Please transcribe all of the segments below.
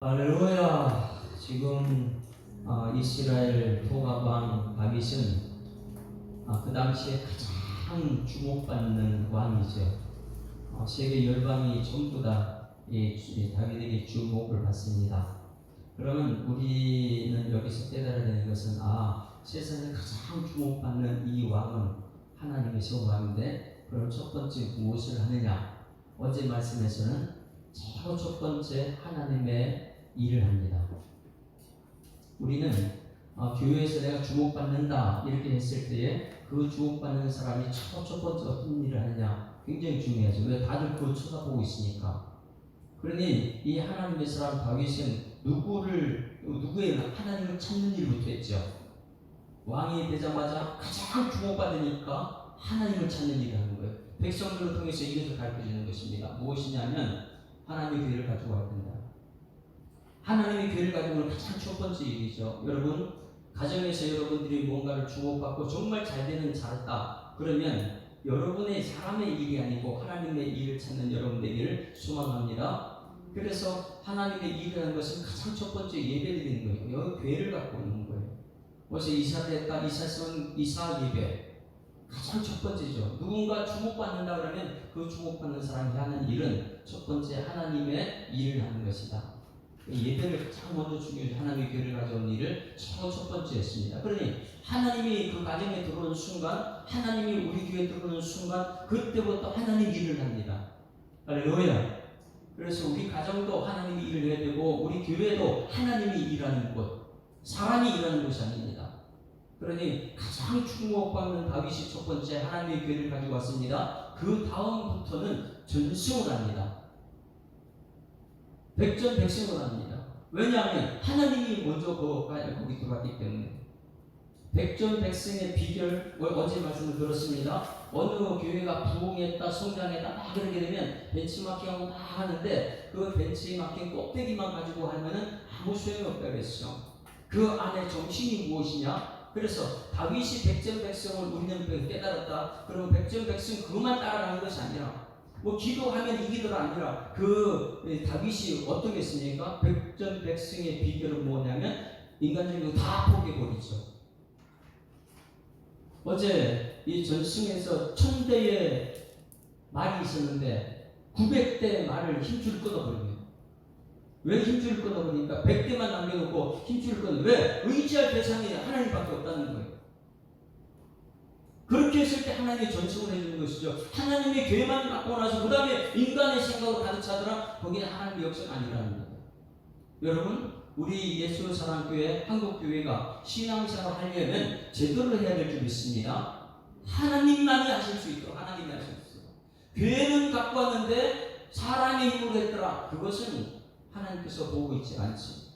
할렐루야. 지금 이스라엘 토가왕 다윗은 그 당시에 가장 주목받는 왕이죠. 세계 열방이 전부 다 다윗에게 주목을 받습니다. 그러면 우리는 여기서 깨달아야 되는 것은 세상에 가장 주목받는 이 왕은 하나님의 왕인데, 그럼 첫 번째 무엇을 하느냐? 어제 말씀에서는 최고 첫 번째 하나님의 일을 합니다. 우리는 교회에서 내가 주목받는다 이렇게 했을 때에 그 주목받는 사람이 첫 번째 어떤 일을 하느냐 굉장히 중요하죠. 왜? 다들 그걸 쳐다보고 있으니까. 그러니 이 하나님의 사람 다윗은 누구의 하나님을 찾는 일부터 했죠. 왕이 되자마자 가장 주목받으니까 하나님을 찾는 일을 하는 거예요. 백성들을 통해서 이것을 가르쳐주는 것입니다. 무엇이냐면 하나님의 교회를 가지고 와야 된다. 하나님의 교회를 가지고 오는 가장 첫 번째 일이죠. 여러분, 가정에서 여러분들이 뭔가를 주목받고 정말 잘 되는 잘했다. 그러면 여러분의 사람의 일이 아니고 하나님의 일을 찾는 여러분의 일을 소망합니다. 그래서 하나님의 일이라는 것은 가장 첫 번째 예배드리는 거예요. 여기 교회를 갖고 오는 거예요. 어제 이사를 했다. 이사 예배. 가장 첫 번째죠. 누군가 주목받는다 그러면 그 주목받는 사람이 하는 일은 첫 번째 하나님의 일을 하는 것이다. 예배를 가장 먼저 중요하죠. 하나님의 교회를 가져온 일을 첫 번째 했습니다. 그러니 하나님이 그 가정에 들어오는 순간, 하나님이 우리 교회에 들어오는 순간, 그때부터 하나님 일을 합니다. 할렐루야. 그래서 우리 가정도 하나님이 일을 해야 되고 우리 교회도 하나님이 일하는 곳, 사람이 일하는 곳이 아닙니다. 그러니 가장 주목받는 다윗이 첫 번째 하나님의 교회를 가지고 왔습니다. 그 다음부터는 전승을 합니다. 백전백승을 합니다. 왜냐하면 하나님이 먼저 거기 들어갔기 때문에. 백전백승의 비결, 어제 말씀을 들었습니다. 어느 교회가 부흥했다, 성장했다 막 그러게 되면 벤치마킹하고 막 하는데 그 벤치마킹 꼭대기만 가지고 하면은 아무 소용이 없다고 했어요. 그 안에 정신이 무엇이냐? 그래서 다윗이 백전백승을 우리는 깨달았다. 그러면 백전백승 그것만 따라가는 것이 아니라 기도하면 이기더라 아니라 다윗이 어떻게 했습니까? 백전백승의 비결은 뭐냐면 인간적인 거 다 포기해버리죠. 어제 이 전승에서 1000대의 말이 있었는데 900대의 말을 힘줄을 끊어버립니다. 왜 힘줄을 끊어버리니까 100대만 남겨놓고 힘줄을 끊어. 왜? 의지할 대상이 하나님밖에 없다는 거예요. 그렇게 했을 때 하나님의 전승을 해주는 것이죠. 하나님의 교회만 갖고 나서 그 다음에 인간의 생각으로 가득 차더라. 거기는 하나님의 역사가 아니라는 거예요. 여러분, 우리 예수사랑교회 한국교회가 신앙생활 하려면 제대로 해야 될 줄 믿습니다. 하나님만이 하실 수 있도록 하나님이 하실 수 있도록. 교회는 갖고 왔는데 사람의 힘으로 했더라. 그것은 하나님께서 보고 있지 않지.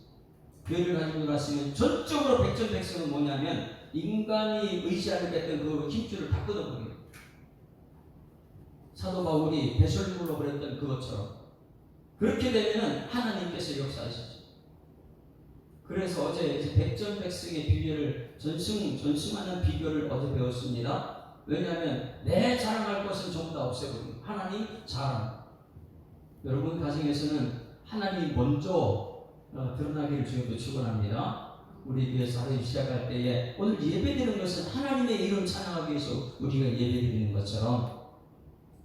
교회를 가지고 갔으면 전적으로 백전백승은 뭐냐면 인간이 의지하려고 했던 그 힘줄을 다 끊어버려요. 사도 바울이 배설물로 그랬던 그것처럼. 그렇게 되면 하나님께서 역사하시죠. 그래서 어제 백전백승의 비결을 전승하는 비결을 어제 배웠습니다. 왜냐하면 내 자랑할 것은 전부 다 없애버려요. 하나님 자랑. 여러분 가정에서는 하나님이 먼저 드러나기를 주님도 축원합니다. 우리 교회에서 하루 시작할 때에 오늘 예배드리는 것은 하나님의 이름 찬양하기 위해서 우리가 예배드리는 것처럼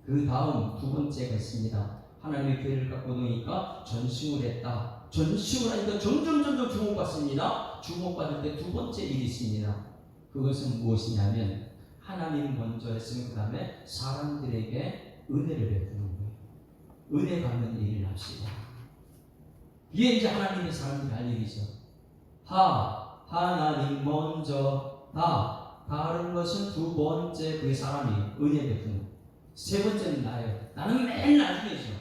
그 다음 두 번째가 있습니다. 하나님의 교회를 갖고 노니까 전승을 했다. 전승을 하니까 점점 주목받습니다. 주목받을 때 두 번째 일이 있습니다. 그것은 무엇이냐면 하나님 먼저 했으면 그 다음에 사람들에게 은혜를 베푸는 거예요. 은혜 받는 일을 합시다. 이게 이제 하나님의 사람들이 할 일이죠. 하나님 먼저 다른 것은 두 번째 그 사람이 은혜 베푸는 거예요. 세 번째는 나예요. 나는 맨 나중이죠.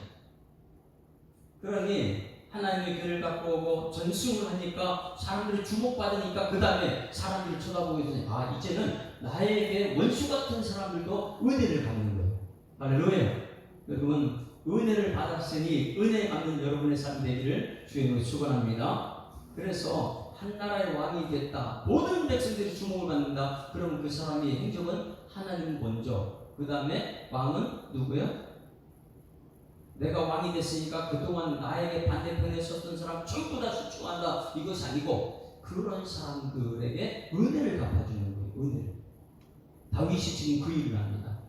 그러니 하나님의 교회를 갖고 오고 전승을 하니까 사람들이 주목받으니까 그 다음에 사람들이 쳐다보고 있으니 이제는 나에게 원수 같은 사람들도 은혜를 받는 거예요. 할렐루야. 여러분 은혜를 받았으니 은혜 받는 여러분의 삶 되기를 주님으로 축원합니다. 그래서 한 나라의 왕이 됐다. 모든 백성들이 주목을 받는다. 그럼 그 사람의 행적은 하나님 먼저. 그 다음에 왕은 누구야? 내가 왕이 됐으니까 그동안 나에게 반대편에 섰던 사람 전부 다 수충한다, 이것이 아니고 그런 사람들에게 은혜를 갚아주는 거예요. 은혜를. 다윗이 지금 그 일을 합니다.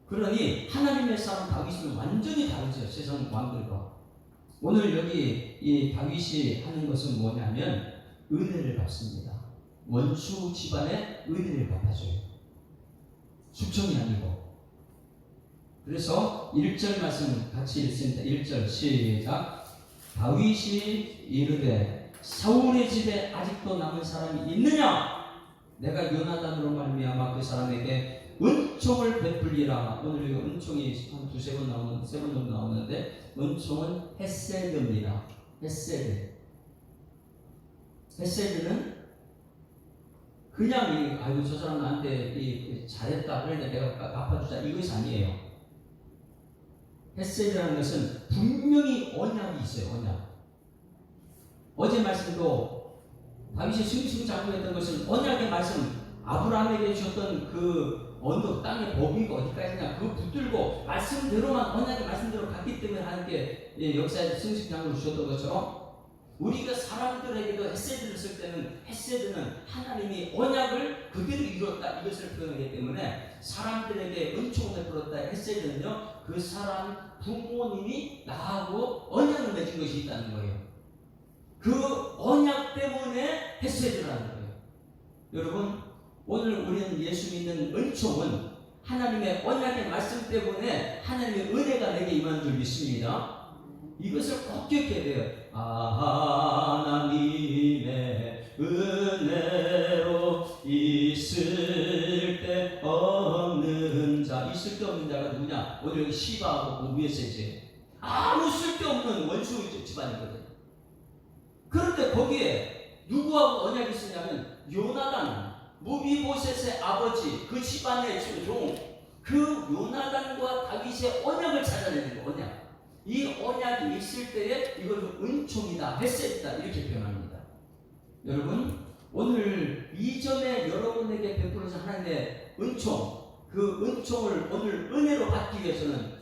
그러니 하나님의 사람 다윗은 완전히 다르죠, 세상 왕들과. 오늘 여기 이 다윗이 하는 것은 뭐냐면 은혜를 갚습니다. 원수 집안에 은혜를 갚아줘요. 숙청이 아니고. 그래서 1절 말씀 같이 읽습니다. 1절 시작. 다윗이 이르되 사울의 집에 아직도 남은 사람이 있느냐? 내가 요나단으로 말미암아 그 사람에게 은총을 베풀리라. 오늘 이 은총이 한 두세 번 나오는, 세 번 정도 나오는데 은총은 헤세드입니다. 헤세드. 헤세드는 그냥 아이고 저 사람 나한테 잘했다 그러니까 내가 갚아주자, 이것이 아니에요. 헤세드라는 것은 분명히 언약이 있어요. 언약. 어제 말씀도 다윗이 승승장구했던 것은 언약의 말씀, 아브라함에게 주셨던 그 언덕 땅의 법이가 어디까지냐 그거 붙들고 말씀대로만, 언약의 말씀대로 갔기 때문에 하나님께 역사에 승승장구를 주셨던 것처럼 우리가 사람들에게도 헤세드를 쓸 때는 헤세드는 하나님이 언약을 그대로 이뤘다, 이것을 표현하기 때문에 사람들에게 은총을 베풀었다. 헤세드는요, 그 사람 부모님이 나하고 언약을 맺은 것이 있다는 거예요. 그 언약 때문에 헤세드라는 거예요. 여러분, 오늘 우리는 예수 믿는 은총은 하나님의 언약의 말씀 때문에 하나님의 은혜가 내게 임한 줄 믿습니다. 이것을 꼭 기억해야 돼요. 하나님의 은혜로 있을 데 없는 자. 이 쓸데없는 자가 누구냐? 오늘 여기 시바하고 위에 세제 아무 쓸데없는 원수 집안이거든. 그런데 거기에 누구하고 언약이 있으냐면 요나단, 무비보셋의 아버지, 그 집안의 종, 그 요나단과 다윗의 언약을 찾아내는 거예요. 언약. 이 언약이 있을 때에 이걸 은총이다, 헤세드다, 이렇게 표현합니다. 여러분, 오늘 이전에 여러분에게 베풀어진 하나님의 은총, 그 은총을 오늘 은혜로 받기 위해서는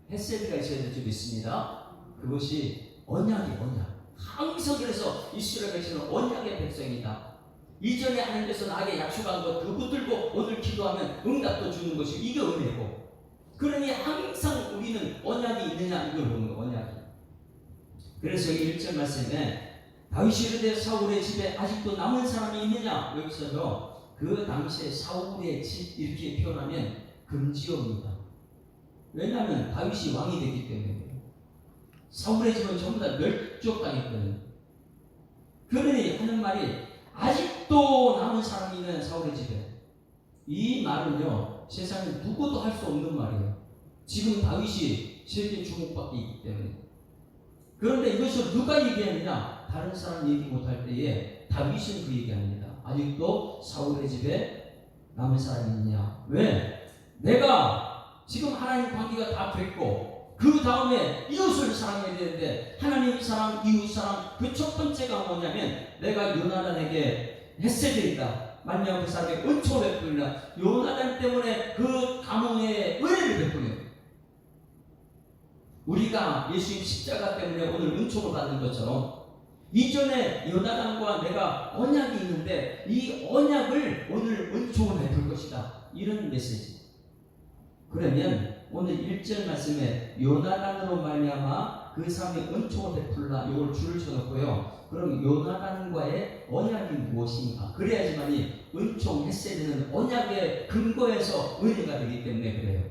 헤세드가 있어야 될 줄 믿습니다. 그것이 언약이 언약. 항상 그래서 이스라엘 백성은 언약의 백성이다. 이전에 하나님께서 나에게 약속한 것 그거 붙들고 오늘 기도하면 응답도 주는 것이, 이게 은혜고. 그러니 항상 우리는 언약이 있느냐 이걸 보는 거예요. 언약이. 그래서 이 1절 말씀에 다윗이 이르되 사울의 집에 아직도 남은 사람이 있느냐, 여기서도 그 당시에 사울의 집 이렇게 표현하면 금지어입니다. 왜냐하면 다윗이 왕이 되기 때문에. 사울의 집은 전부 다 멸족당했거든요. 그러니 하는 말이 아직도 남은 사람이 있는 사울의 집에. 이 말은요, 세상에 누구도 할 수 없는 말이에요. 지금 다윗이 세계 주목받고 있기 때문에. 그런데 이것을 누가 얘기하느냐? 다른 사람 얘기 못할 때에 다윗은 그 얘기합니다. 아직도 사울의 집에 남은 사람이 있느냐? 왜? 내가 지금 하나님 관계가 다 됐고 그 다음에 이웃을 사랑해야 되는데 하나님 사랑, 이웃 사랑, 그 첫 번째가 뭐냐면 내가 요나단에게 헤세드이다. 말미암아 그 사람에게 은총을 베풀리라. 요나단 때문에 그 가문에 은혜를 베풀려요. 우리가 예수님 십자가 때문에 오늘 은총을 받는 것처럼 이전에 요나단과 내가 언약이 있는데 이 언약을 오늘 은총을 베풀 것이다. 이런 메시지. 그러면 오늘 1절 말씀에 요나단으로 말미암아 그 사람이 은총을 베풀라, 이걸 줄을 쳐놓고요. 그럼 요나단과의 언약이 무엇인가? 그래야지만이 은총, 헤세드는 언약의 근거에서 은혜가 되기 때문에 그래요.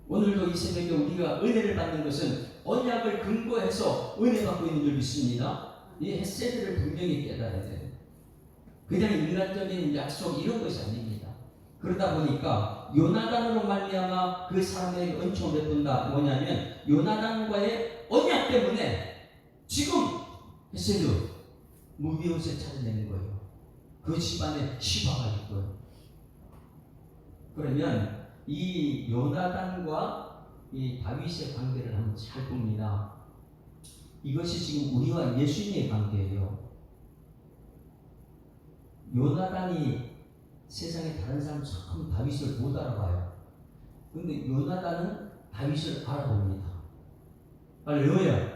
오늘도 이 새벽에 우리가 은혜를 받는 것은 언약을 근거해서 은혜 받고 있는 줄 믿습니다. 이 헤세드를 분명히 깨달아야 돼요. 그냥 인간적인 약속 이런 것이 아닙니다. 그러다 보니까 요나단으로 말미암아 그 사람에게 은총을 베푼다. 뭐냐면 요나단과의 언약 때문에 지금 헤세드 무비옷을 찾아내는 거예요. 그 집안에 시바가 있고요. 그러면 이 요나단과 이 다윗의 관계를 한번 잘 봅니다. 이것이 지금 우리와 예수님의 관계예요. 요나단이 세상에 다른 사람 참 다윗을 못 알아봐요. 그런데 요나단은 다윗을 알아봅니다. 할렐루야.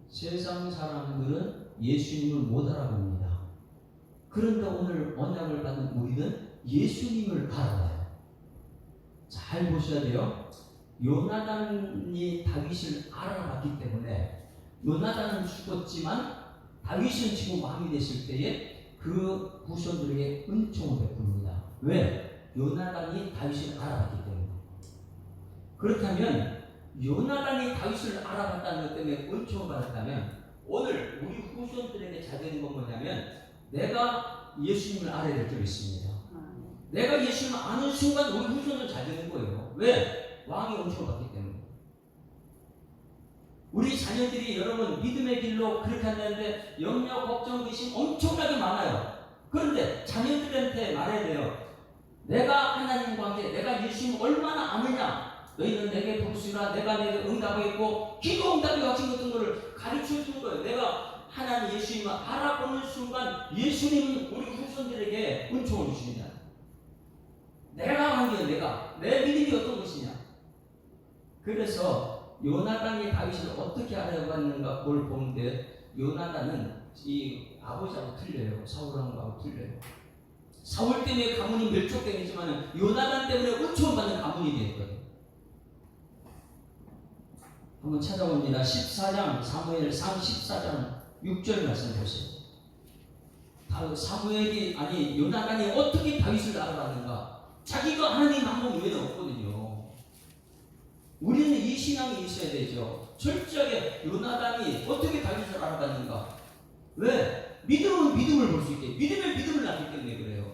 세상 사람들은 예수님을 못 알아봅니다. 그런데 오늘 언약을 받은 우리는 예수님을 알아봐요. 잘 보셔야 돼요. 요나단이 다윗을 알아봤기 때문에 요나단은 죽었지만 다윗은 지금 왕이 됐을 때에 그 후손들에게 은총을 베풉니다. 왜? 요나단이 다윗을 알아봤기 때문에. 그렇다면 요나단이 다윗을 알아봤다는 것 때문에 은총을 받았다면 오늘 우리 후손들에게 잘 되는 건 뭐냐면 내가 예수님을 알아야 될 점이 있습니다. 내가 예수님을 아는 순간 우리 후손은 잘 되는 거예요. 왜? 왕이 은총을 받기 때문에. 우리 자녀들이 여러분 믿음의 길로 그렇게 한다는데 염려, 걱정, 의심 엄청나게 많아요. 그런데 자녀들한테 말해야 돼요. 내가 하나님과 함께 내가 예수님을 얼마나 아느냐. 너희는 내게 부르시라. 내가 내게 응답하겠고 기도 응답이 같은 같은 것을 가르쳐 주는 거예요. 내가 하나님 예수님을 알아보는 순간 예수님은 우리 후손들에게 은총을 주십니다. 내가 관계는 내가 내 믿음이 어떤 것이냐. 그래서 요나단이 다윗을 어떻게 알아봤는가 그걸 보는데 요나단은 이 아버지하고 틀려요. 사울하고 틀려요. 사울 때문에 가문이 멸족되지만 요나단 때문에 은총을 받는 가문이 되었거든요. 한번 찾아봅니다. 14장 사무엘상 14장 6절 말씀 보세요. 사무엘이 아니 요나단이 어떻게 다윗을 알아봤는가? 자기가 하나님 한 번 외에는 없거든요. 우리는 이 신앙이 있어야 되죠. 철저하게 요나단이 어떻게 다윗을 알아봤는가? 왜? 믿음은 믿음을 볼 수 있게 믿음의 믿음을 낳기 때문에 그래요.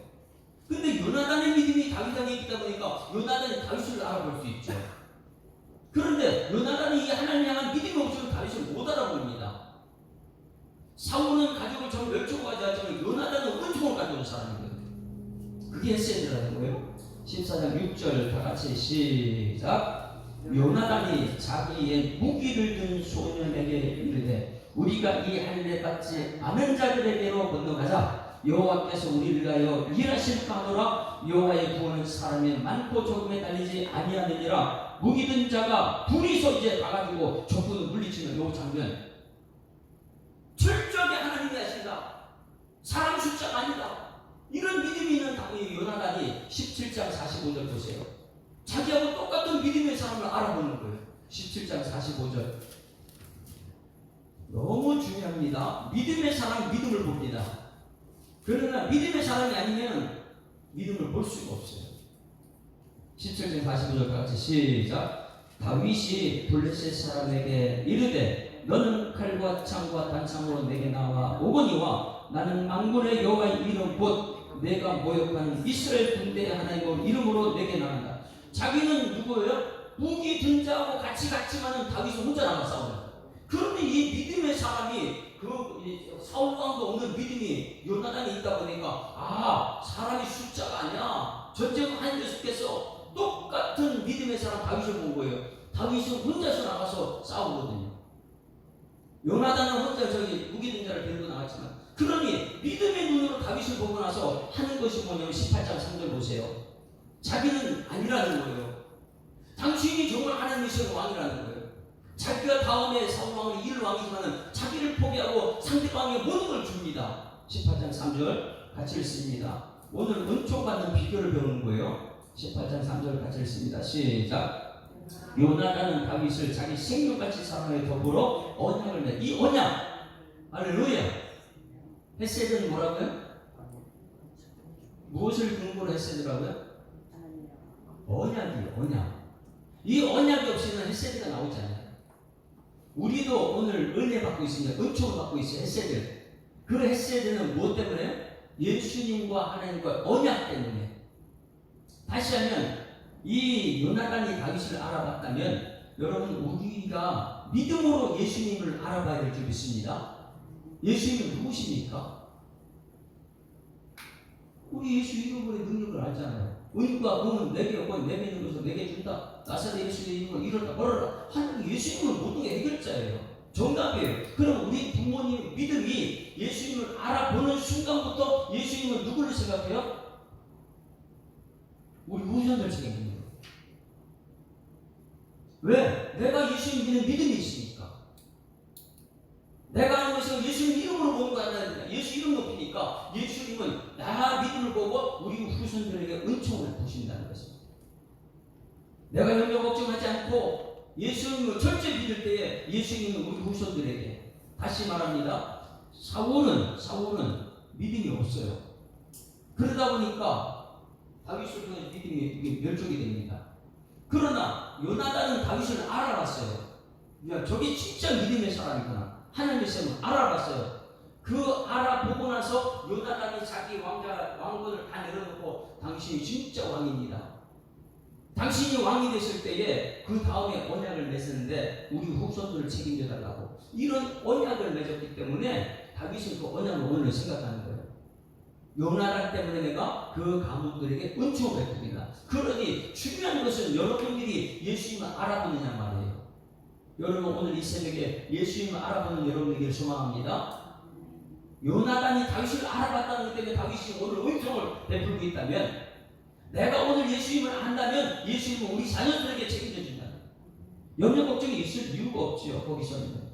근데 요나단의 믿음이 다윗에게 있다 보니까 요나단이 다윗을 알아볼 수 있죠. 그런데 요나단이 이 하나님 향한 믿음이 없으면 다윗을 못 알아봅니다. 사울은 가족을 전부 멸종하지 않지만 요나단은 은총을 가져온 사람이거든요. 그게 헤세드라는 거예요. 14장 6절 다 같이 시작. 요나단이 자기의 무기를 든 소년에게 이르되 우리가 이 할례 받지 않은 자들에게로 건너가자. 여호와께서 우리를 위하여 일하실까 하노라. 여호와의 구원은 사람의 많고 적음에 달리지 아니하느니라. 무기 든 자가 둘이서 이제 가가지고 적군을 물리치는 요 장면. 철저하게 하나님이 하신다. 사람 숫자가 아니다. 이런 믿음이 있는 요나단이 17장 45절 보세요. 자기하고 똑같은 믿음의 사람을 알아보는 거예요. 17장 45절. 너무 중요합니다. 믿음의 사람 믿음을 봅니다. 그러나 믿음의 사람이 아니면 믿음을 볼 수가 없어요. 17장 45절 같이 시작. 다윗이 블레셋 사람에게 이르되 너는 칼과 창과 단창으로 내게 나와 오거니와 나는 만군의 여호와의 이름 곧 내가 모욕하는 이스라엘 군대의 하나님의 이름으로 내게 나간다. 자기는 누구예요? 무기 든 자하고 같이 갔지만은 다윗은 혼자 나가 싸우는. 그런데 이 믿음의 사람이 사울왕도 없는 믿음이 요나단이 있다 보니까 사람이 숫자가 아니야. 전쟁 하나님께서 똑같은 믿음의 사람 다윗을 본 거예요. 다윗은 혼자서 나가서 싸우거든요. 요나단은 혼자 무기 든 자를 데리고 나갔지만 그러니 믿음의 눈으로 다윗을 보고 나서 하는 것이 뭐냐면 18장 3절 보세요. 자기는 아니라는 거예요. 당신이 정말 하나님이신 왕이라는 거예요. 자기가 다음에 사울왕을 이을 왕이지만 자기를 포기하고 상대방의 모든 걸 줍니다. 18장 3절 같이 읽습니다. 오늘 은총 받는 비결을 배우는 거예요. 18장 3절 같이 읽습니다. 시작. 요나단은 다윗을 자기 생명같이 사랑해 더불어 언약을 맺. 이 언약, 할렐루야. 헤세드는 뭐라고요? 무엇을 근거로 헤세드라고요? 언약이에요. 언약. 이 언약이 없이는 헤세드가 나오지 않아요. 우리도 오늘 은혜 받고 있습니다. 은총을 받고 있어요. 헤세드. 그 헤세드는 무엇 때문에? 예수님과 하나님과 언약 때문에. 다시 하면 이 요나단이 다윗을 알아봤다면 여러분 우리가 믿음으로 예수님을 알아봐야 될 줄 믿습니다. 예수님은 누구십니까? 우리 예수 이름으로의 능력을 알잖아요. 의인과 공은 내게 없고 내게 있는 것을 내게 준다. 나사렛 예수의 이름으로 이렇다 벌어라. 하나님 예수님은 모든 해결자예요. 정답이에요. 그럼 우리 부모님 믿음이 예수님을 알아보는 순간부터 예수님은 누구를 생각해요? 우리 후손들 책임입니다. 왜? 내가 예수님 믿는 믿음이 있으니까. 내가 하는 것은 예수님 이름으로 보는 거 아니라 예수 이름 높이니까 예수님은 나 믿음을 보고 우리 후손들에게 은총을 부신다는 것입니다. 내가 염려 걱정하지 않고 예수님을 철저히 믿을 때에 예수님은 우리 후손들에게, 다시 말합니다, 사울은 믿음이 없어요. 그러다 보니까 다윗을 통해 믿음이 멸종이 됩니다. 그러나 요나단은 다윗을 알아봤어요. 야, 저게 진짜 믿음의 사람이구나. 하나님의 사람을 알아봤어요. 그 알아보고 나서 요나단이 자기 왕권을 다 내려놓고 당신이 진짜 왕입니다. 당신이 왕이 됐을 때에 그 다음에 언약을 맺었는데 우리 후손들을 책임져 달라고, 이런 언약을 맺었기 때문에 다윗은 그 언약을 오늘 생각하는 거예요. 요나단 때문에 내가 그 가문들에게 은총을 베푼다. 그러니 중요한 것은 여러분들이 예수님을 알아보느냐 말이에요. 여러분 오늘 이 새벽에 예수님을 알아보는 여러분에게 소망합니다. 요나단이 다윗을 알아봤다는 것 때문에 다윗이 오늘 은총을 베풀고 있다면, 내가 오늘 예수님을 안다면 예수님은 우리 자녀들에게 책임져 준다. 염려 걱정이 있을 이유가 없지요. 거기서는.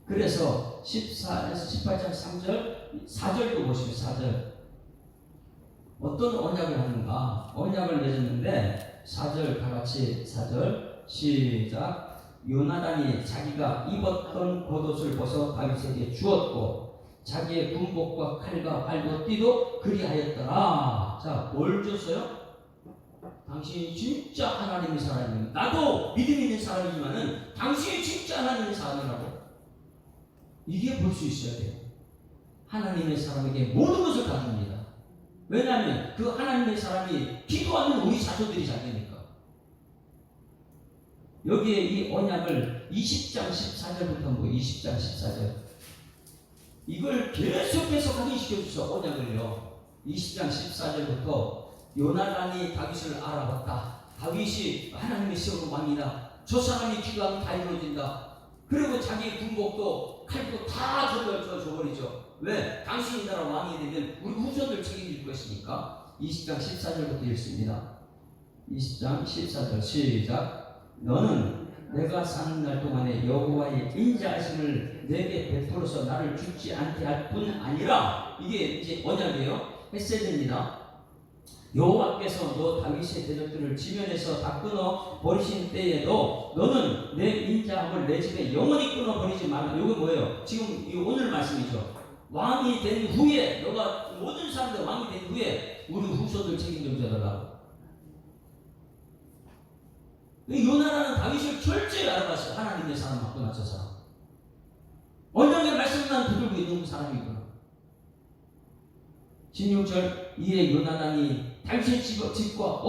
그래서 18장 3절 4절도 보시면 4절 어떤 언약을 하는가? 언약을 맺었는데 4절 다같이 4절 시작. 요나단이 자기가 입었던 겉옷을 벗어 다윗에게 주었고 자기의 군복과 칼과 활과 띠도 그리하였더라. 자, 뭘 줬어요? 당신이 진짜 하나님의 사람이면, 나도 믿음 있는 사람이지만은 당신이 진짜 하나님의 사람이라고, 이게 볼 수 있어야 돼요. 하나님의 사람에게 모든 것을 다 줍니다. 왜냐하면 그 하나님의 사람이 기도하는 우리 자손들이 잘 되니까. 여기에 이 언약을 20장 14절부터 20장 14절 이걸 계속해서 확인시켜주셔. 언약을요. 20장 14절부터 요나단이 다윗을 알아봤다. 다윗이 하나님의 시험으로 왕이다. 저 사람이 기도하면 다 이루어진다. 그리고 자기 군복도 칼도 다 줘버리죠. 왜? 당신이 나라 왕이 되면 우리 후손들 책임질 것이니까. 20장 14절부터 읽습니다. 20장 14절 시작. 너는 내가 사는 날 동안에 여호와의 인자하심을 내게 베풀어서 나를 죽지 않게 할 뿐 아니라, 이게 이제 언약이에요. 헤세드입니다. 여호와께서 너 다윗의 대적들을 지면에서 다 끊어 버리신 때에도 너는 내 인자함을 내 집에 영원히 끊어 버리지 말라. 이거 뭐예요? 지금 이 오늘 말씀이죠. 왕이 된 후에, 너가 모든 사람들 왕이 된 후에 우리 후손들 책임 좀 져달라고. 요나단은 다윗을 철저히 알아봤어요. 하나님의 사람 맞구나, 저 사람. 언약의 말씀만 붙들고 있는 사람이구나. 16절 이에 요나단이 다윗의 집과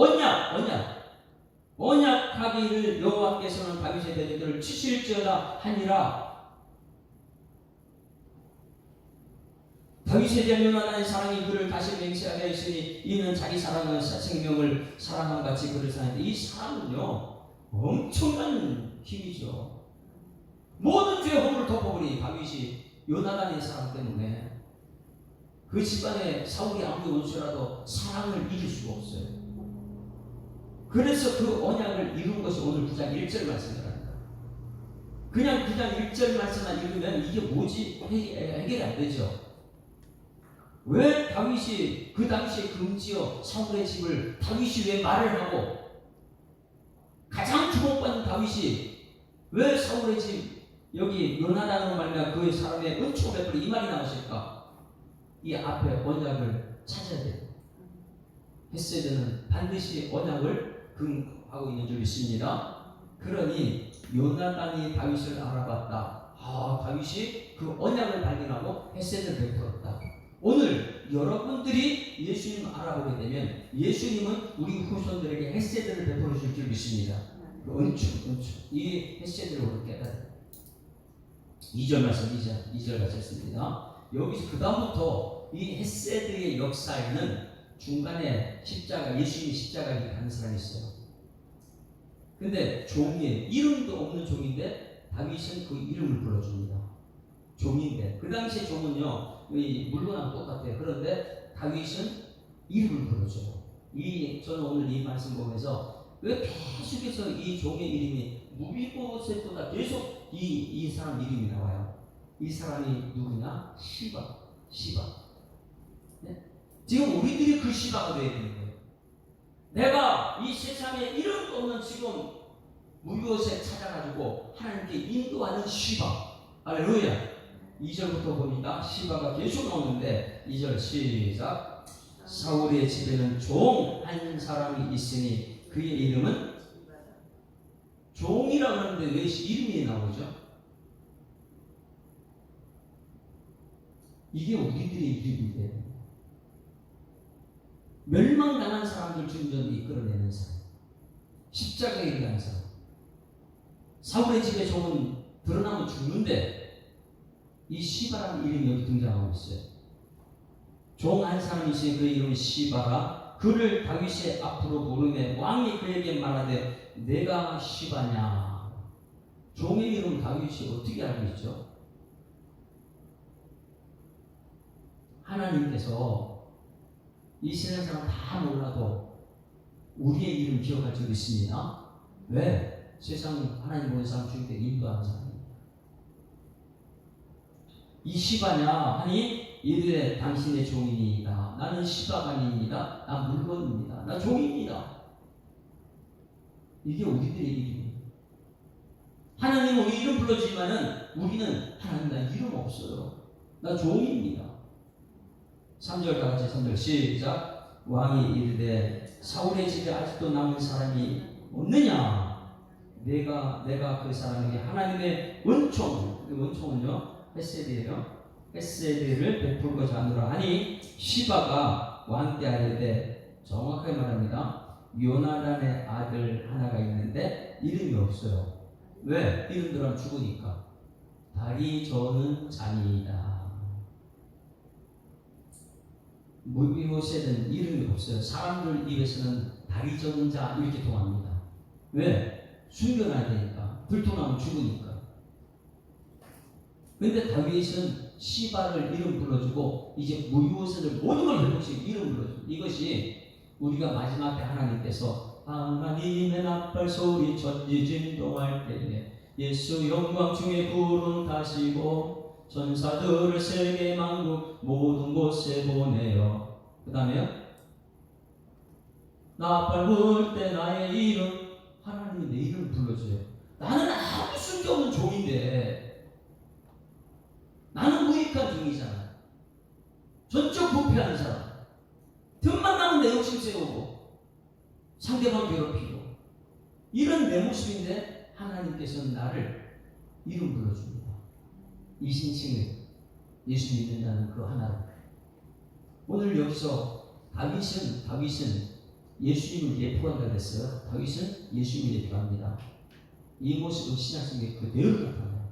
언약하기를 여호와께서는 다윗의 대적들을 치실지어다 하니라. 다윗에 대한 요나단의 사랑이 그를 다시 맹세하게 했으니 이는 자기 사랑은 생명을 사랑함 같이 그를 사랑했는데, 이 사랑은요 엄청난 힘이죠. 모든 죄의 허물을 덮어버린 다윗이 요나단의 사랑 때문에 그 집안에 사울이 아무리 원수라도 사랑을 잊을 수가 없어요. 그래서 그 언약을 이룬 것이 오늘 9장 1절 말씀입니다. 그냥 9장 1절 말씀만 읽으면 이게 뭐지? 해결이 안 되죠. 왜 다윗이 그 당시에 금지어 사울의 집을 다윗이 왜 말을 하고, 가장 주목받는 다윗이 왜 사울의 집 여기 요나단으로 말미암아 그 사람의 은총을 베풀어 이 말이 나오실까? 이 앞에 언약을 찾아야 돼요. 헤세드는 반드시 언약을 근거하고 있는 줄 믿습니다. 그러니 요나단이 다윗을 알아봤다. 다윗이 그 언약을 발견하고 헤세드를 베풀었다. 오늘 여러분들이 예수님을 알아보게 되면 예수님은 우리 후손들에게 헤세드를 베풀어 줄 줄 믿습니다. 그 은총. 이 헤세드를 우리 깨달아요. 2절 말씀 2절 가셨습니다. 여기서 그 다음부터 이 헤세드의 역사에는 중간에 십자가, 예수님이 십자가에 가는 사람이 있어요. 근데 종이에요. 이름도 없는 종인데 다윗은 그 이름을 불러줍니다. 종인데 그 당시에 종은요 물건하고 똑같아요. 그런데 다윗은 이름을 불러줘요. 저는 오늘 이 말씀 보면서 왜 계속해서 이 종의 이름이 무비보셋보다 계속 이 사람 이름이 나와요. 이 사람이 누구냐? 시바. 네? 지금 우리들이 그 시바가 되어야 되는 거예요. 내가 이 세상에 이름도 없는 지금 무비보셋 찾아가지고 하나님께 인도하는 시바. 할렐루야. 2절부터 보니까 시바가 계속 나오는데 2절 시작. 사울의 집에는 종 한 사람이 있으니 그의 이름은 종이라고 하는데 왜 이름이 나오죠? 이게 우리들의 이름인데 멸망당한 사람들 중전도 이끌어내는 사람, 십자가에 대한 사람. 사울의 집에 종은 드러나면 죽는데 이 시바라는 이름이 여기 등장하고 있어요. 종 한 사람이 있으니 그 이름이 시바라. 그를 다윗의 앞으로 부르매 왕이 그에게 말하되 내가 시바냐. 종의 이름 다윗이 어떻게 알고 있죠? 하나님께서 이 세상 사람 다 몰라도 우리의 이름 기억할 줄 있습니다. 왜? 세상 하나님 보는 사람 중에 인도하는 사람입니다. 이 시바냐 하니 이르되 당신의 종이니이다. 나는 시바가 아닙니다. 나 물건입니다. 나 종입니다. 이게 우리들의 이름이에요. 하나님은 우리 이름 불러주지만은 우리는 하나님 나 이름 없어요. 나 종입니다. 3절 다 같이 3절 시작. 왕이 이르되 사울의 집에 아직도 남은 사람이 없느냐? 내가 그 사람에게 하나님의 은총은요 헤세드예요. 헤세드를 베풀고자 하노라 하니 시바가 왕께 아뢰되 정확하게 말합니다. 요나단의 아들 하나가 있는데 이름이 없어요. 왜? 이름 들어가면 죽으니까. 다리 저는 자니이다. 무비보셋은 이름이 없어요. 사람들 입에서는 다리 저는 자 이렇게 통합니다. 왜? 숨겨놔야 되니까. 들통나면 죽으니까. 근데 다윗은 시바를 이름 불러주고 이제 무비보셋을 모든 걸 회복시키고 이름 불러주고, 이것이 우리가 마지막 때 하나님께서 하나님의 나팔 소리 천지 진동할 때에 예수 영광 중에 구름 타시고 전사들을 세계 만국 모든 곳에 보내요. 그 다음에요, 나팔 불 때 나의 이름, 하나님이 내 이름을 불러줘요. 나는 아무 쓸데없는 종인데, 나는 무익한 종이잖아. 전적 부패하는 사람. 틈만 나면 내 욕심 세우고 상대방 괴롭히고 이런 내 모습인데 하나님께서는 나를 이름 불러줍니다. 이신칭을 예수 믿는다는 그 하나로. 오늘 여기서 다윗은 예수님을 예표한다 그랬어요. 다윗은 예수님을 예표합니다. 이 모습은 신약성경에 그대로 나타나요.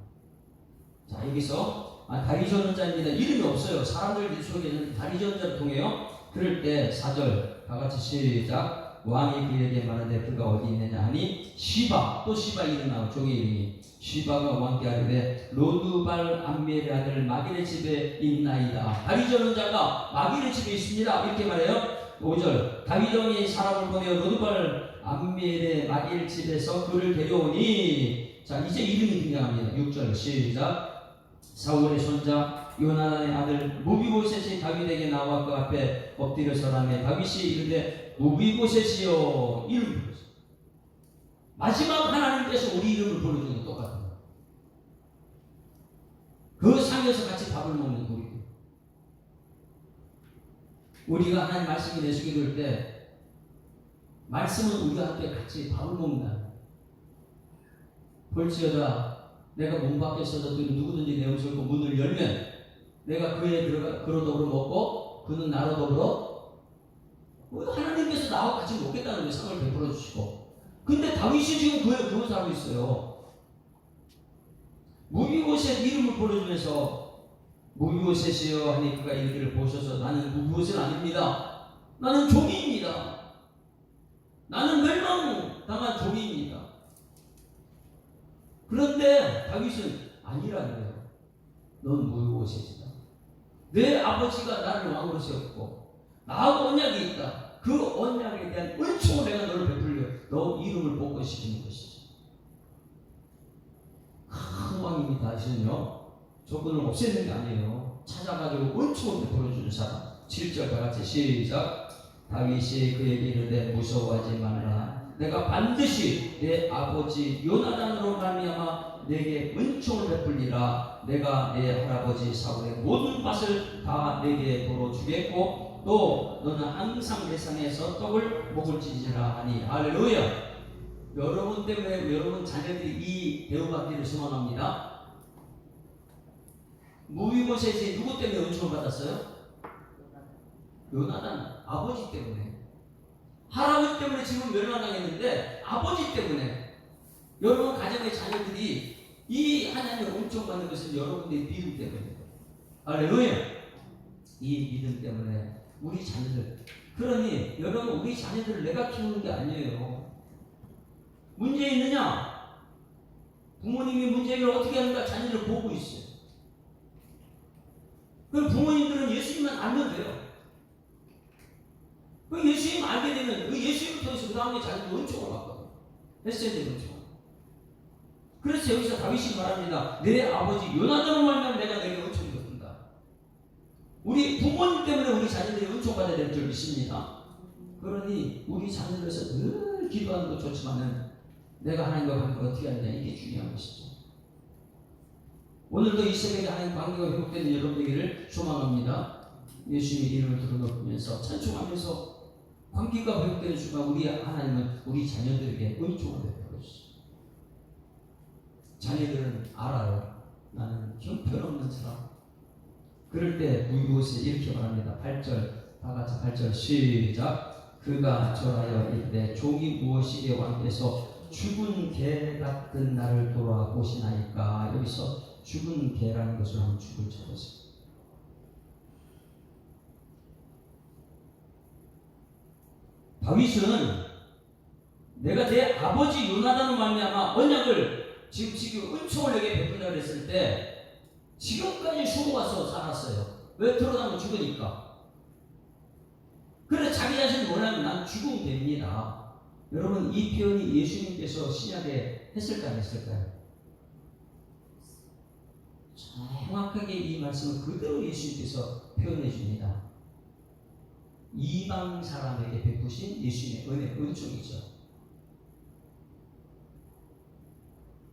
자, 여기서 다리 저는 자입니다. 이름이 없어요. 사람들 속에는 다리 저는 자를 통해요. 그럴 때 4절 다 같이 시작. 왕이 그에게 말하되 그가 어디 있느냐 하니 시바, 또 시바 이름 나와. 종의 이름이 시바가 왕께 하되 로드발 암멜의 아들 마길의 집에 있나이다. 다리 저는 자가 마길의 집에 있습니다. 이렇게 말해요. 5절 다윗 왕이 사람을 보내어 로드발 암멜의 마길 집에서 그를 데려오니. 자, 이제 이름이 등장합니다. 6절 시작. 사울의 손자 요나단의 아들 무비보셋이 다윗에게 나와 그 앞에 엎드려 서라매 다윗이 이르되 무비보셋이여 이름 불렀어요. 마지막 하나님께서 우리 이름을 부르는 게 똑같아요. 그 상에서 같이 밥을 먹는 우리가 하나님 말씀이 내 속에 들을 때 말씀은 우리가 함께 같이 밥을 먹는다. 볼지어다 내가 문 밖에 서서 누구든지 내 음성을 문을 열면 내가 그로 더불어 먹고 그는 나로 더불어. 하나님께서 나와 같이 먹겠다는 게 상을 베풀어 주시고. 근데 다윗이 지금 그런 사람이 있어요. 무비보셋 이름을 불러주면서 무비보셋이여 하니 그가 이르기를 보셔서 나는 무비보셋 아닙니다. 나는 종입니다. 나는 멸망당한 종입니다. 그런데 다윗은 아니라는 거예요. 넌 무비보셋이다. 내 아버지가 나를 왕으로 세웠고 나하고 언약이 있다. 그 언약에 대한 은총을 내가 너를 베풀려 너 이름을 복권시키는 것이지. 소망입니다. 사실은요. 조건을 없애는 게 아니에요. 찾아가지고 은총을 베풀어주는 사람. 7절 다 같이 시작. 다윗이 그에게 이르되 무서워하지 말라. 내가 반드시 내 아버지 요나단으로 말미암아 내게 은총을 베풀리라. 내가 내 할아버지 사울의 모든 밭을 다 내게 도로 주겠고 또 너는 항상 내 상에서 떡을 먹을지니라 하니. 할렐루야. 여러분 때문에 여러분 자녀들이 이 대우받기를 소망합니다. 무비보셋이 누구 때문에 은총을 받았어요? 요나단 아버지 때문에. 할아버지 때문에 지금 멸망당했는데 아버지 때문에. 여러분 가정의 자녀들이 이 하나님의 은총 받는 것은 여러분들의 믿음 때문에. 할렐루야. 이 믿음 때문에 우리 자녀들. 그러니 여러분 우리 자녀들을 내가 키우는 게 아니에요. 문제 있느냐? 부모님이 문제 해결을 어떻게 하는가 자녀를 보고 있어요. 그럼 부모님들은 예수님만 알면 돼요. 그 예수님 알게 되면 그 예수님을 통해서 그 다음에 자기도 은총을 받거든. 했어야 되는 은총. 그래서 여기서 다윗이 말합니다. 내 아버지 요나단으로 말하면 내가 내게 은총을 받는다. 우리 부모님 때문에 우리 자녀들이 은총 받아야 될 줄 믿습니다. 그러니 우리 자녀들에서 늘 기도하는 것 좋지만은 내가 하나님과 관계가 어떻게 하느냐 이게 중요한 것이죠. 오늘도 이 새벽에 하나님 관계가 회복되는 여러분에게를 소망합니다. 예수님의 이름을 들어놓으면서 찬송하면서 관계가 회복되는 순간 우리 하나님은 우리 자녀들에게 은총을 베풀어 주시죠. 자녀들은 알아요. 나는 형편없는 사람. 그럴 때 무비보셋이 이렇게 말합니다. 8절 다 같이 8절 시작. 그가 절하여 이르되 종이 무엇이게 왕께서 죽은 개 같은 나를 돌아보시나이까. 여기서 죽은 개라는 것을 한번 죽을 쳐보세요. 다윗은 내가 내 아버지 요나단으로 말미암아 언약을 지금 은총을 내게 베푼다 그랬을 때 지금까지 숨어와서 살았어요. 왜? 드러나면 죽으니까. 그래서 자기 자신이 원하면 난 죽으면 됩니다. 여러분 이 표현이 예수님께서 신약에 했을까요? 안 했을까요? 정확하게 이 말씀을 그대로 예수님께서 표현해 줍니다. 이방 사람에게 베푸신 예수님의 은혜, 은총이죠.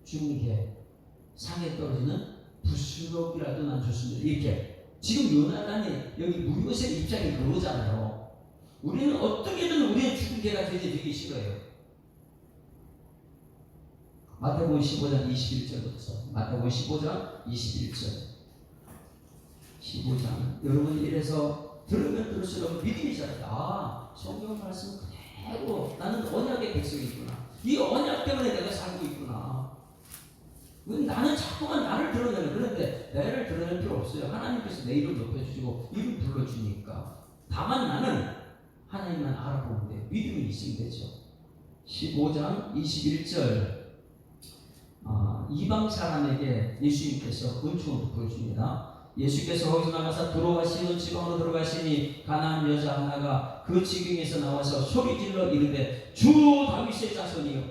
죽은 개, 상에 떨어지는 부스럭이라도 난 좋습니다. 이렇게 지금 요나단이 여기 무비보셋 입장이 그러잖아요. 우리는 어떻게든 우리의 죽은 개가 되기 싫어요. 마태복음 15장 21절부터 마태복음 15장 21절 15장 여러분 이래서 들으면 들을수록 믿음이 자라다. 성경 말씀 그대로 나는 언약의 백성이구나. 이 언약 때문에 내가 살고 있구나. 나는 자꾸만 나를 드러내는. 그런데 나를 드러낼 필요 없어요. 하나님께서 내 이름 높여주시고 이름 불러주니까. 다만 나는 하나님만 알아보면 돼. 믿음이 있으면 되죠. 15장 21절 이방 사람에게 예수님께서 은총을 베풀어줍니다. 예수께서 거기서 나가서 들어와 시돈 지방으로 들어가시니 가나안 여자 하나가 그 지경에서 나와서 소리질러 이르되 주 다윗의 자손이여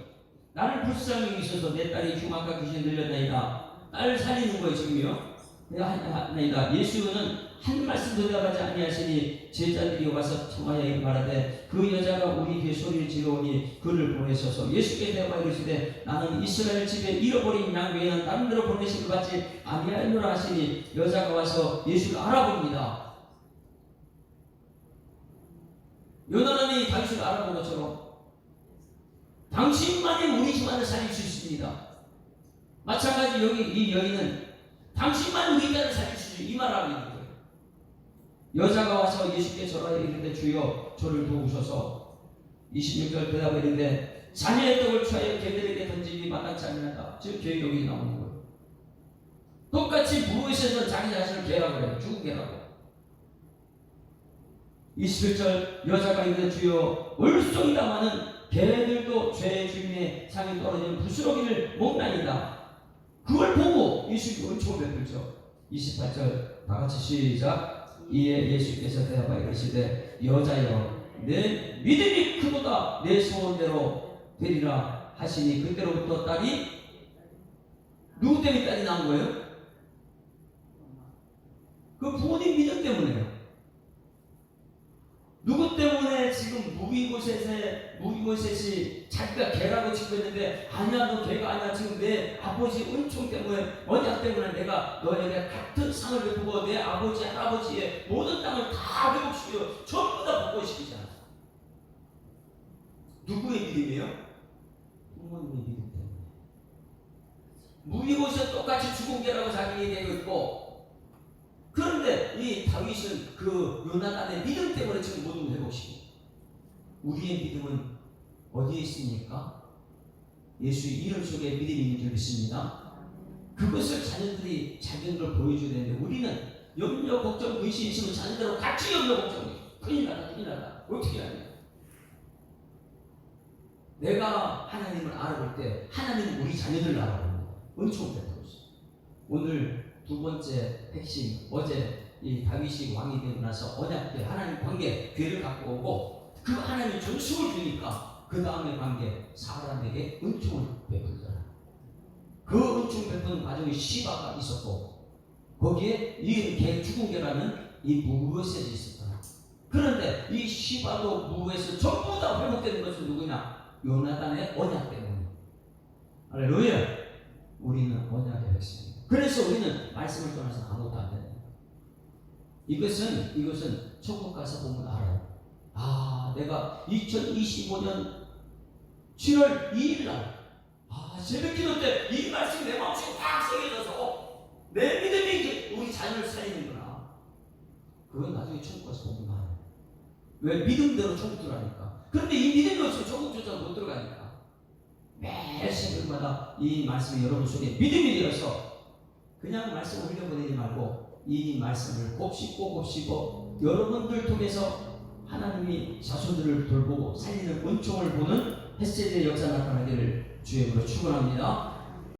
나를 불쌍히 여기소서. 내 딸이 흉악한 귀신에 들렸나이다. 딸을 살리는 거예요 지금요. 하나이다. 예수는 한 말씀도 대답하지 아니하시니 제자들이 와서 청하여 말하되 그 여자가 우리 귀에 소리를 지르오니 그를 보내셔서 예수께 대하여 이르시되 나는 이스라엘 집에 잃어버린 양 외에는 다른 데로 보내심을 받지 아니하노라 하시니 여자가 와서 예수를 알아봅니다. 요나단이 다윗을 알아본 것처럼 당신만이 우리 집안을 살릴 수 있습니다. 마찬가지 여기 이 여인은 당신만 우리 딸을 살릴 수 있습니다. 이 말하고 있는 거예요. 여자가 와서 예수께 절하여 이르되 주여 저를 도우소서. 26절 대답에 이르되 자녀의 떡을 취하여 개들에게 던지기 마땅치 아니하다. 즉 죄의 여기 나오는 거예요. 똑같이 무엇에서 자기 자신을 개라고 해요. 죽은 개라고. 21절 여자가 이르되 주여 얼쏘이다마는 개들도 죄의 주인의 상에 떨어지는 부스러기를 먹나이다. 그걸 보고 예수님이 은총을 베풀죠. 28절 다같이 시작. 이에 예수께서 대답하여 이르시되 여자여 내 믿음이 크도다. 내 소원대로 되리라 하시니 그때로부터 딸이 누구 때문에까지 나온 거예요? 그 부모님 믿음 때문에요. 누구 때문에 지금 무비보셋이 자기가 개라고 치고 있는데, 아니야 너 개가 아니야, 지금 내 아버지 은총 때문에, 언약 때문에 내가 너에게 같은 상을 베푸고 내 아버지 할아버지의 모든 땅을 다 회복시켜 전부 다 복권시키잖아. 누구의 믿음이에요? 부모님의 믿음 때문에. 무비보셋 똑같이 죽은 개라고 자기 얘기하고 있고, 그런데 이 다윗은 그 요나단의 믿음 때문에 지금 모든 걸 회복시키고, 우리의 믿음은 어디에 있습니까? 예수의 이름 속에 믿음이 있는 줄 믿습니다. 그것을 자녀들이 자기를 보여줘야 되는데, 우리는 염려, 걱정, 의심 있으면 자녀들하고 같이 염려, 걱정해. 큰일 나다. 어떻게 해야 돼? 내가 하나님을 알아볼 때 하나님은 우리 자녀들을 알아보는 거예요. 은총을 베풀고 있어요. 오늘 두 번째 핵심, 어제 이 다윗이 왕이 되고 나서 언약궤, 하나님 관계, 궤를 갖고 오고, 그 하나님이 전수를 주니까 그 다음에 관계, 사람에게 은총을 베풀더라. 그 은총 베푸는 과정에 시바가 있었고, 거기에 이 개, 죽은 개라는 이 무브셋이 있었더라. 그런데 이 시바도 무브셋 전부 다 회복되는 것은 누구냐? 요나단의 언약 때문에. 할렐루야. 우리는 언약의 백성입니다. 그래서 우리는 말씀을 떠나서 아무것도 안 된다. 이것은 천국 가서 보면 알아요. 아, 내가 2025년 7월 2일 날, 새벽 기도 때 이 말씀이 내 마음속에 확 새겨져서, 내 믿음이 이제 우리 자녀를 살리는구나. 그건 나중에 천국 가서 보면 알아요. 왜? 믿음대로 천국 들어가니까. 그런데 이 믿음이 없으면 천국조차 못 들어가니까. 매일 새벽마다 이 말씀이 여러분 속에 믿음이 되어서, 그냥 말씀 올려보내지 말고 이 말씀을 곱씹고 여러분들 통해서 하나님이 자손들을 돌보고 살리는 은총을 보는 햇세드의 역사 나타나기를 주의 이름으로 축원합니다.